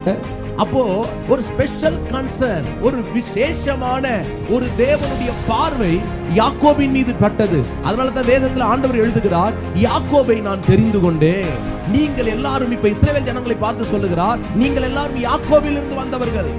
அப்போ ஒரு special concern, ஒரு விசேஷமான ஒரு தேவனுடைய பார்வை யாக்கோபின் மீது பட்டது. அதனால தான் வேதத்தில் ஆண்டவர் எழுதுகிறார், யாக்கோபை நான் தெரிந்து கொண்டேன். நீங்கள் எல்லாரும், இப்ப இஸ்ரவேல் ஜனங்களை பார்த்து சொல்லுகிறார், நீங்கள் எல்லாரும் யாக்கோபில் இருந்து வந்தவர்கள்.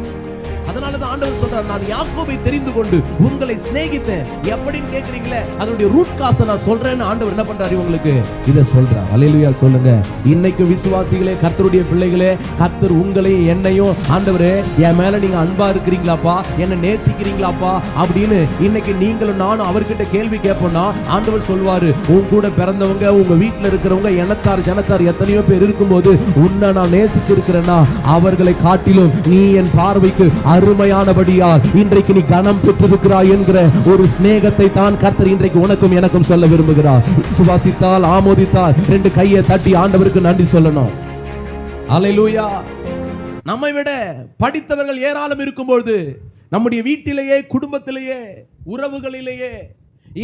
அதனால தான் ஆண்டவர் சொல்றார், நான் யாக்கோபை தெரிந்து கொண்டு உங்களை சிநேகித்தேன். எப்படின்னு கேக்குறீங்களே, அதனுடைய ரூட் காசை நான் சொல்றேன்னு ஆண்டவர் என்ன பண்றாரு உங்களுக்கு இதை சொல்றார். அல்லேலூயா சொல்லுங்க. இன்னைக்கு விசுவாசிகளே, கர்த்தருடைய பிள்ளைகளே, கர்த்தர் உங்களையும் என்னையும், ஆண்டவரே என் மேல நீங்க அன்பா இருக்கிறீங்களாப்பா, என்ன நேசிக்கிறீங்களாப்பா அப்படின்னு இன்னைக்கு நீங்களும் நானும் அவர்கிட்ட கேள்வி கேட்போம்னா ஆண்டவர் சொல்வாரு, உன் கூட பிறந்தவங்க, உங்க வீட்டுல இருக்கிறவங்க, இனத்தார் ஜனத்தார் எத்தனையோ பேர் இருக்கும்போது உன்னை நான் நேசிச்சிருக்கிறேன்னா அவர்களை காட்டிலும் நீ என் பார்வைக்கு அருமையானபடியால் இன்றைக்கு நீ கனம் பெற்றிருக்கிறாய் என்கிற ஒரு ஸ்நேகத்தை தான் கர்த்தர் இன்றைக்கு உனக்கும் எனக்கும் சொல்ல விரும்புகிறார். விசுவாசித்தால், ஆமோதித்தால், ரெண்டு கையை தட்டி ஆண்டவருக்கு நன்றி சொல்லணும். அல்லேலூயா. நம்மை விட படித்தவர்கள் ஏராளம் இருக்கும்போது, நம்முடைய வீட்டிலேயே, குடும்பத்திலேயே, உறவுகளிலேயே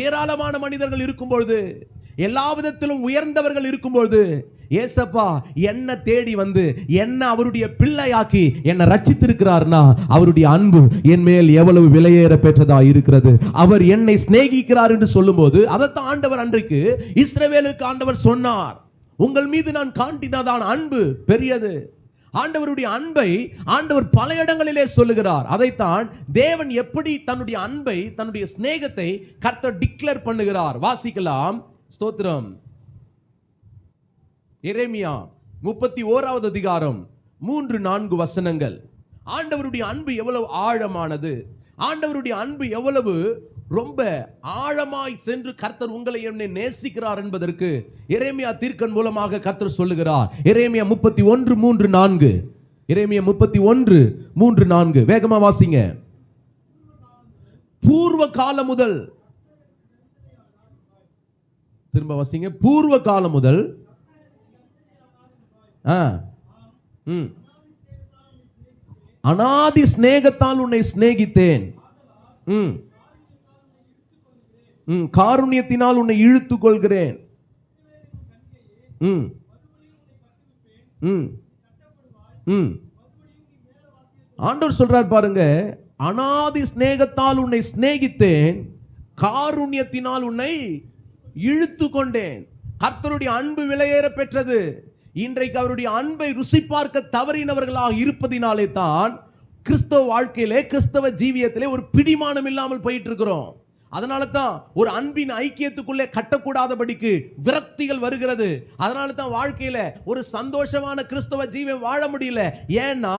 ஏராளமான மனிதர்கள் இருக்கும்பொழுது, எல்லா விதத்திலும் உயர்ந்தவர்கள் இருக்கும்பொழுது, ஏசப்பா என்ன தேடி வந்து என்ன அவருடைய பிள்ளையாக்கி என்ன ரட்சித்திருக்கிறார்னா அவருடைய அன்பு என் மேல் எவ்வளவு விலையேற பெற்றதா இருக்கிறது. அவர் என்னை சிநேகிக்கிறார் என்று சொல்லும்போது, அதைத்தான் ஆண்டவர் அன்றைக்கு இஸ்ரவேலுக்கு ஆண்டவர் சொன்னார், உங்கள் மீது நான் காட்டினதான அன்பு பெரியது. ஆண்டவருடைய அன்பை ஆண்டவர் பல இடங்களிலே சொல்லுகிறார். அதைத்தான் தேவன் எப்படி தன்னுடைய அன்பை, தன்னுடைய சிநேகத்தை கர்த்தர் டிக்ளேர் பண்ணுகிறார். வாசிக்கலாம். ஸ்தோத்திரம். எரேமியா 31வது அதிகாரம் 3-4 வசனங்கள். ஆண்டவருடைய அன்பு எவ்வளவு ஆழமானது, ஆண்டவருடைய அன்பு எவ்வளவு ரொம்ப ஆழமாய் சென்று கர்த்தர் உங்களை என்னை நேசிக்கிறார் என்பதற்கு எரேமியா தீர்க்கன் மூலமாக கர்த்தர் சொல்லுகிறார். எரேமியா 31:3-4. எரேமியா 31:3-4 வேகமா வாசிங்க. பூர்வ காலம் முதல், திரும்ப வாசிங்க. பூர்வ காலம் முதல் அநாதி ஸ்நேகத்தால் உன்னை சிநேகித்தேன், காருண்யத்தினால் உன்னை இழுத்துக் கொள்கிறேன். ஆண்டவர் சொல்றார் பாருங்க, அநாதி ஸ்நேகத்தால் உன்னை சிநேகித்தேன், காருண்யத்தினால் உன்னை இழுத்து கொண்டேன். கர்த்தருடைய அன்பு விலையேற பெற்றது. இன்றைக்கு அவருடைய அன்பை ருசி பார்க்க தவறினவர்களாக இருப்பதினாலே தான் கிறிஸ்தவ வாழ்க்கையிலே, கிறிஸ்தவ ஜீவியத்திலே ஒரு பிடிமானம் இல்லாமல் போயிட்டு இருக்கிறோம். அதனால தான் ஒரு அன்பின் ஐக்கியத்துக்குள்ளே கட்டக்கூடாதபடிக்கு விரக்திகள் வருகிறது. அதனால தான் வாழ்க்கையில ஒரு சந்தோஷமான கிறிஸ்தவ ஜீவியம் வாழ முடியல. ஏன்னா